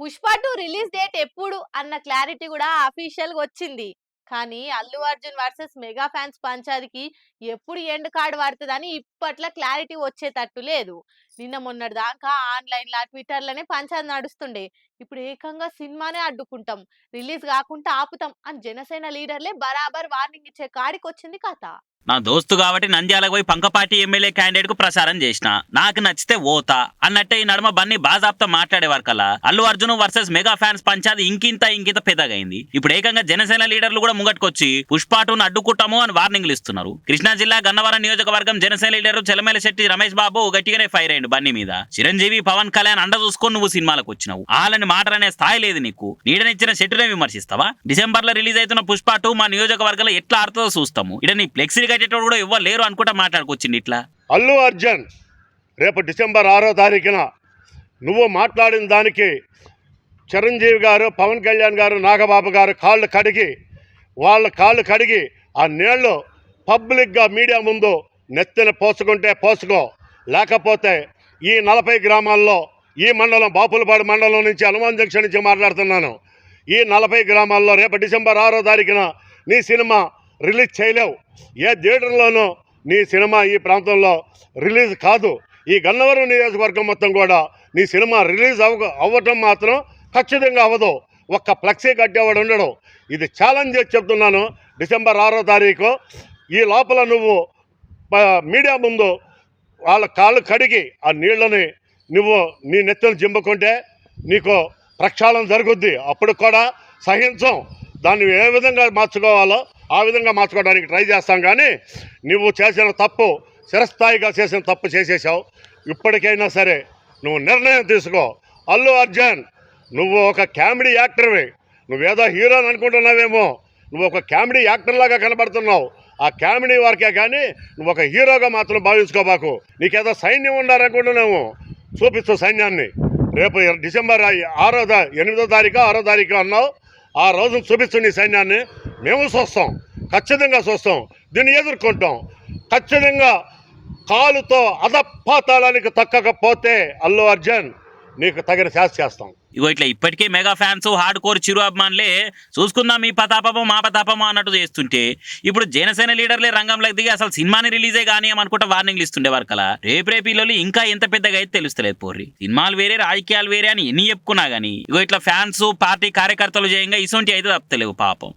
Pushpa 2 release date ఎప్పుడు అన్న clarity కూడా అఫీషియల్‌గా వచ్చింది. కానీ Allu Arjun versus mega fans పంచాదికి ఎప్పుడు ఎండ్ కార్డ్ పడతదని ఇప్పట్ల క్లారిటీ వచ్చేటట్టు లేదు. నిన్న మొన్నటి దాకా ఆన్‌లైన్‌ల, ట్విట్టర్‌లనే పంచాది నడుస్తుండే. ఇప్పుడు ఏకంగా సినిమానే అడ్డుకుంటాం, రిలీజ్ కాకుంటే ఆపుతాం అని జనసేన లీడర్లే బరాబర్ వార్నింగ్ ఇచ్చే కాడికొచ్చింది కథ. నా దోస్తు కాబట్టి నంద్యాలకు పోయి పంకపాటి ఎమ్మెల్యే క్యాండిడేట్ కు ప్రచారం చేసిన. నాకు నచ్చితే ఓతా అన్నట్టే ఈ నడుమ బన్నీ బాజాబ్తా మాట్లాడేవారు కల్లా Allu Arjun versus mega fans పంచాది ఇంకింత పెద్దగైంది. ఇప్పుడు ఏకంగా జనసేన లీడర్లు కూడా ముంగట్టుకొచ్చి పుష్పాటును అడ్డుకుంటాము అని వార్నింగ్లు ఇస్తున్నారు. కృష్ణా జిల్లా గన్నవరం నియోజకవర్గం జనసేన లీడర్ చెలమేల శెట్టి రమేష్ బాబు గట్టిగానే ఫైర్ అయ్యిండు బన్నీ మీద. చిరంజీవి, పవన్ కళ్యాణ్ అండ చూసుకొని నువ్వు సినిమాలకు వచ్చినావు, వాళ్ళని మాటలనే స్థాయి లేదు నీకు, నీడనిచ్చిన శెట్టునే విమర్శిస్తావా? డిసెంబర్ లో రిలీజ్ అవుతున్న పుష్ప 2 మా నియోజకవర్గంలో ఎట్లా ఆడుతుందో చూస్తాము. ఇక్కడ నీ ఫ్లెక్సీ కూడా ఎవ్వరు లేరు అనుకుంటా మాట్లాడుకొచ్చింది. ఇట్లా అల్లు అర్జున్ రేపు డిసెంబర్ 6వ తారీఖున నువ్వు మాట్లాడిన దానికి చిరంజీవి గారు, పవన్ కళ్యాణ్ గారు, నాగబాబు గారు వాళ్ళ కాళ్ళు కడిగి ఆ నీళ్లు పబ్లిక్గా మీడియా ముందు నెత్తిన పోసుకుంటే పోసుకో, లేకపోతే ఈ 40 గ్రామాల్లో ఈ మండలం బాపులపాడు మండలం నుంచి హనుమాన్ జంక్షన్ నుంచి మాట్లాడుతున్నాను. ఈ 40 గ్రామాల్లో రేపు డిసెంబర్ 6వ తారీఖున నీ సినిమా రిలీజ్ చేయలేవు. ఏ థియేటర్లోనూ నీ సినిమా ఈ ప్రాంతంలో రిలీజ్ కాదు. ఈ గన్నవరం నియోజకవర్గం మొత్తం కూడా నీ సినిమా రిలీజ్ అవ్వటం మాత్రం ఖచ్చితంగా అవ్వదు. ఒక్క ఫ్లెక్సీ కట్టేవాడు ఉండడు. ఇది ఛాలెంజ్ చేసి చెప్తున్నాను. డిసెంబర్ 6వ తారీఖు ఈ లోపల నువ్వు మీడియా ముందు వాళ్ళ కాళ్ళు కడిగి ఆ నీళ్ళని నువ్వు నీ నెత్తలు జింపుకుంటే నీకు ప్రక్షాళన జరుగుద్ది. అప్పుడు కూడా సహించం. దాన్ని ఏ విధంగా మార్చుకోవాలో ఆ విధంగా మార్చుకోవడానికి ట్రై చేస్తాం. కానీ నువ్వు చేసిన తప్పు, చిరస్థాయిగా చేసిన తప్పు చేసేసావు. ఇప్పటికైనా సరే నువ్వు నిర్ణయం తీసుకో. అల్లు అర్జున్, నువ్వు ఒక కామెడీ యాక్టర్వి. నువ్వేదో హీరోని అనుకుంటున్నావేమో, నువ్వు ఒక కామెడీ యాక్టర్లాగా కనబడుతున్నావు. ఆ కామెడీ వరకే కానీ నువ్వు ఒక హీరోగా మాత్రం భావించుకోబాకు. నీకేదో సైన్యం ఉండాలనుకుంటున్నాము, చూపిస్తూ సైన్యాన్ని. రేపు డిసెంబర్ 8వ తారీఖు 6వ తారీఖు అన్నావు. ఆ రోజును చూపిస్తూ నీ సైన్యాన్ని మేము చూస్తాం, ఖచ్చితంగా చూస్తాం. దీన్ని ఎదుర్కొంటాం ఖచ్చితంగా. కాలుతో అధపాతాళానికి తక్కకపోతే అల్లు అర్జున్ నీకు తగిన శాస్తి చేస్తాం. ఇగో ఇట్లా ఇప్పటికే మెగా ఫ్యాన్స్ హార్డ్ కోర్ చిరు అభిమానులే చూసుకుందాం మీ పతాపమో మా పతాపమో అన్నట్టు చేస్తుంటే, ఇప్పుడు జనసేన లీడర్లే రంగంలోకి దిగి అసలు సినిమాని రిలీజే కానీ అనుకుంటా వార్నింగ్లు ఇస్తుండే వరకలా రేపు ఇల్లు ఇంకా ఎంత పెద్దగా అయితే తెలుస్తలేదు. పోర్రి సినిమాలు వేరే రాజకీయాలు వేరే అని ఎన్ని చెప్పుకున్నా గానీ ఇగో ఇట్లా ఫ్యాన్స్ పార్టీ కార్యకర్తలు చేయంగా ఇసొంటి అయితే తప్పలేవు పాపం.